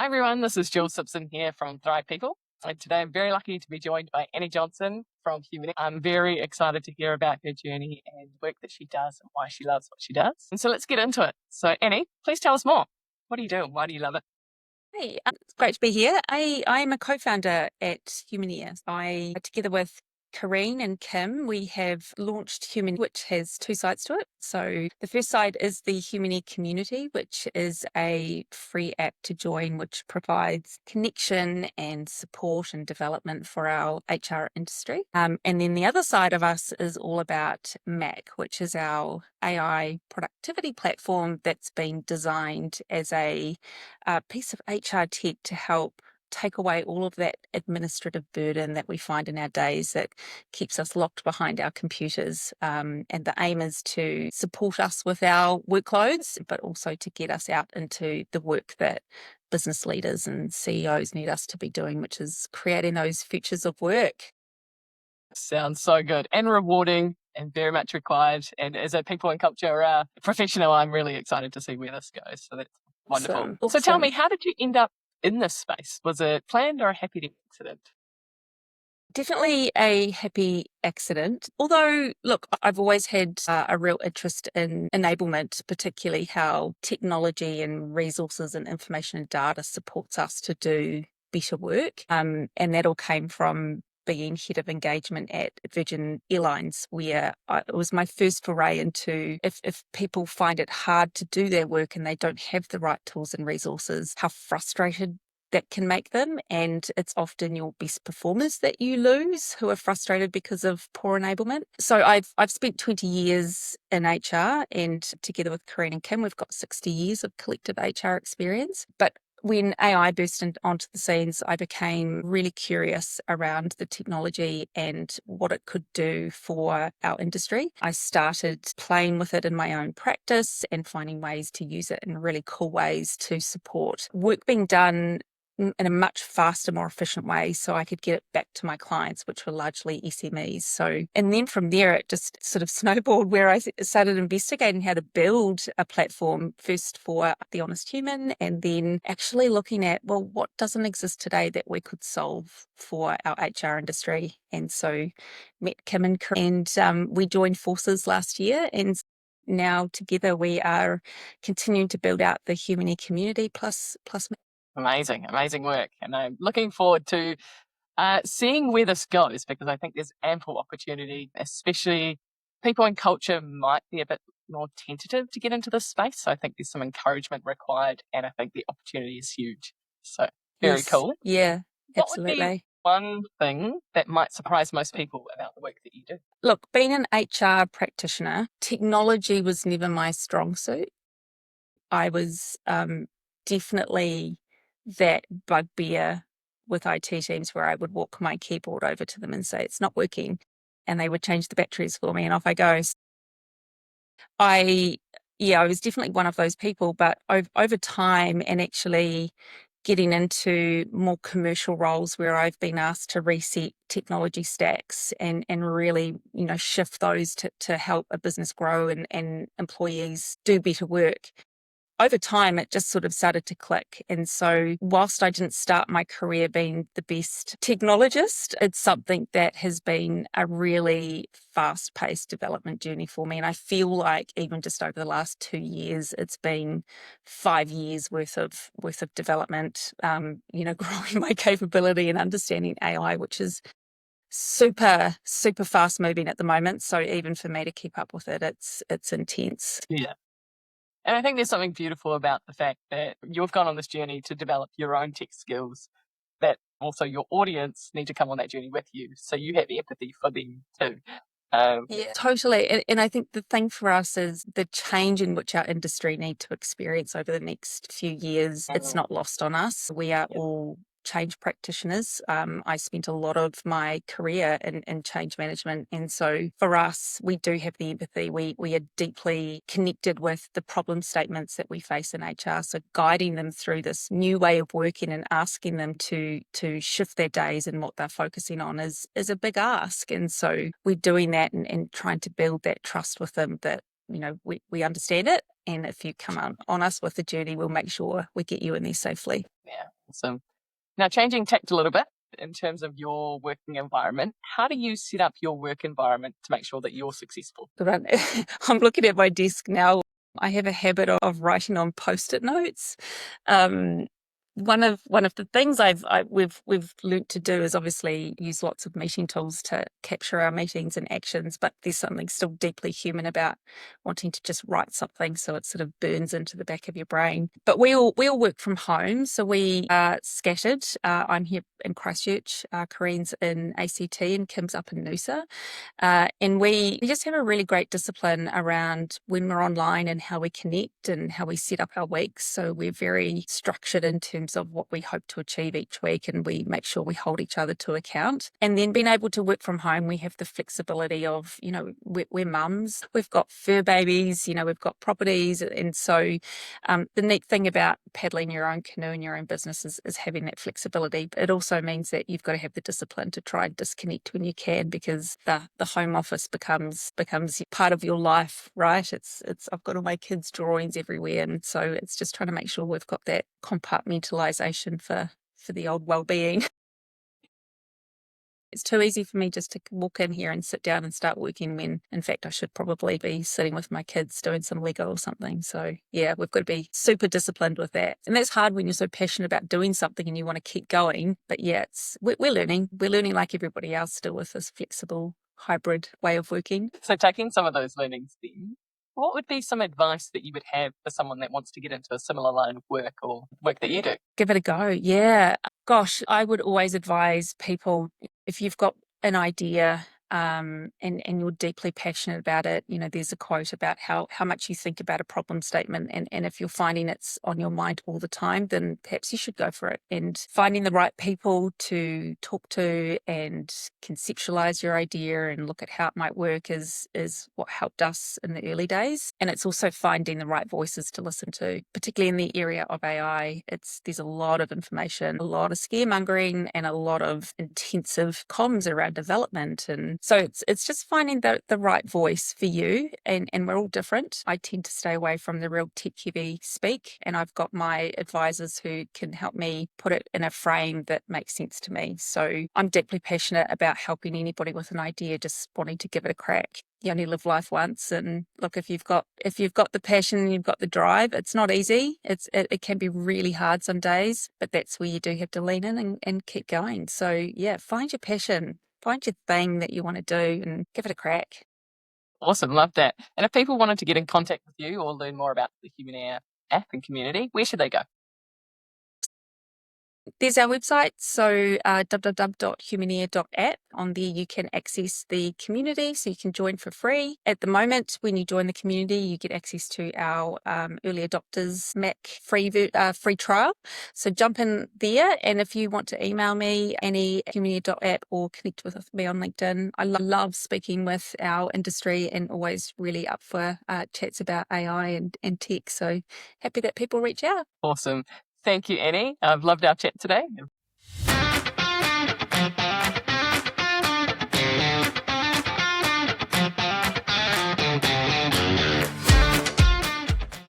Hi everyone, this is Jules Simpson here from Thrive People. And today I'm very lucky to be joined by Annie Johnson from Humaneer. I'm very excited to hear about her journey and work that she does and why she loves what she does. And so let's get into it. So Annie, please tell us more. What do you do and why do you love it? Hey, it's great to be here. I am a co-founder at Humaneer. Together with Kareen and Kim, we have launched Humaneer, which has two sides to it. So the first side is the Humaneer community, which is a free app to join, which provides connection and support and development for our HR industry. And then the other side of us is all about Mac, which is our AI productivity platform that's been designed as a piece of HR tech to help take away all of that administrative burden that we find in our days that keeps us locked behind our computers. And the aim is to support us with our workloads, but also to get us out into the work that business leaders and CEOs need us to be doing, which is creating those futures of work. Sounds so good and rewarding and very much required. And as a people and culture professional, I'm really excited to see where this goes. So that's wonderful. Awesome. So tell me, how did you end up in this space? Was it planned or a happy accident? Definitely a happy accident. Although, look, I've always had a real interest in enablement, particularly how technology and resources and information and data supports us to do better work. And that all came from being head of engagement at Virgin Airlines, where it was my first foray into if people find it hard to do their work and they don't have the right tools and resources, how frustrated that can make them. And it's often your best performers that you lose who are frustrated because of poor enablement. So I've spent 20 years in HR, and together with Kareen and Kim, we've got 60 years of collective HR experience. But when AI burst onto the scenes, I became really curious around the technology and what it could do for our industry. I started playing with it in my own practice and finding ways to use it in really cool ways to support work being done in a much faster, more efficient way so I could get it back to my clients, which were largely SMEs. So, and then from there, it just sort of snowballed where I started investigating how to build a platform first for the honest human, and then actually looking at, well, what doesn't exist today that we could solve for our HR industry. And so met Kim and we joined forces last year, and now together we are continuing to build out the Humaneer community plus. Amazing, amazing work. And I'm looking forward to seeing where this goes, because I think there's ample opportunity, especially people in culture might be a bit more tentative to get into this space. So I think there's some encouragement required, and I think the opportunity is huge. So very Yes. cool. Yeah, What would be absolutely. one thing that might surprise most people about the work that you do? Look, being an HR practitioner, technology was never my strong suit. I was definitely that bugbear with IT teams where I would walk my keyboard over to them and say, it's not working. And they would change the batteries for me and off I go. I, yeah, I was definitely one of those people, but over time and actually getting into more commercial roles where I've been asked to reset technology stacks and really, shift those to help a business grow and employees do better work. Over time, it just sort of started to click. And so whilst I didn't start my career being the best technologist, it's something that has been a really fast-paced development journey for me. And I feel like even just over the last 2 years, it's been 5 years worth of development, growing my capability and understanding AI, which is super, super fast moving at the moment. So even for me to keep up with it, it's intense. Yeah. And I think there's something beautiful about the fact that you've gone on this journey to develop your own tech skills, that also your audience need to come on that journey with you. So you have empathy for them too. Yeah, totally. And I think the thing for us is the change in which our industry need to experience over the next few years. It's not lost on us. We are all change practitioners. I spent a lot of my career in change management. And so for us, we do have the empathy. We are deeply connected with the problem statements that we face in HR. So guiding them through this new way of working and asking them to shift their days and what they're focusing on is a big ask. And so we're doing that and trying to build that trust with them that, we understand it And if you come on us with the journey, we'll make sure we get you in there safely. Yeah, awesome. Now, changing tact a little bit in terms of your working environment, how do you set up your work environment to make sure that you're successful? I'm looking at my desk now. I have a habit of writing on Post-it notes. Um, one of the things we've learnt to do is obviously use lots of meeting tools to capture our meetings and actions, but there's something still deeply human about wanting to just write something so it sort of burns into the back of your brain. But we all work from home, so we are scattered. I'm here in Christchurch, Corinne's in ACT, and Kim's up in Noosa. And we just have a really great discipline around when we're online and how we connect and how we set up our weeks. So we're very structured in terms of what we hope to achieve each week, and we make sure we hold each other to account. And then being able to work from home, we have the flexibility of, we're mums, we've got fur babies, we've got properties. And so the neat thing about paddling your own canoe and your own business is having that flexibility. But it also means that you've got to have the discipline to try and disconnect when you can, because the home office becomes part of your life, right? It's I've got all my kids' drawings everywhere, and so it's just trying to make sure we've got that compartmentalization for the old well-being. It's too easy for me just to walk in here and sit down and start working when, in fact, I should probably be sitting with my kids doing some Lego or something. So, yeah, we've got to be super disciplined with that. And that's hard when you're so passionate about doing something and you want to keep going. But yeah, we're learning. We're learning like everybody else still with this flexible hybrid way of working. So, taking some of those learnings then, what would be some advice that you would have for someone that wants to get into a similar line of work or work that you do? Give it a go. Yeah. Gosh, I would always advise people, if you've got an idea and you're deeply passionate about it, there's a quote about how much you think about a problem statement. And if you're finding it's on your mind all the time, then perhaps you should go for it. And finding the right people to talk to and conceptualize your idea and look at how it might work is what helped us in the early days. And it's also finding the right voices to listen to, particularly in the area of AI. There's a lot of information, a lot of scaremongering, and a lot of intensive comms around development. And so it's just finding the right voice for you, and we're all different. I tend to stay away from the real tech-heavy speak, and I've got my advisors who can help me put it in a frame that makes sense to me. So I'm deeply passionate about helping anybody with an idea, just wanting to give it a crack. You only live life once, and look, if you've got the passion and you've got the drive, it's not easy. It can be really hard some days, but that's where you do have to lean in and keep going. So yeah, find your passion. Find your thing that you want to do and give it a crack. Awesome, love that. And if people wanted to get in contact with you or learn more about the Humaneer app and community, where should they go? There's our website, so www.humaneer.app. On there, you can access the community, so you can join for free. At the moment, when you join the community, you get access to our early adopters Mac free trial. So jump in there, and if you want to email me, Humaneer.app, or connect with me on LinkedIn. I love speaking with our industry and always really up for chats about AI and tech. So happy that people reach out. Awesome. Thank you, Annie. I've loved our chat today.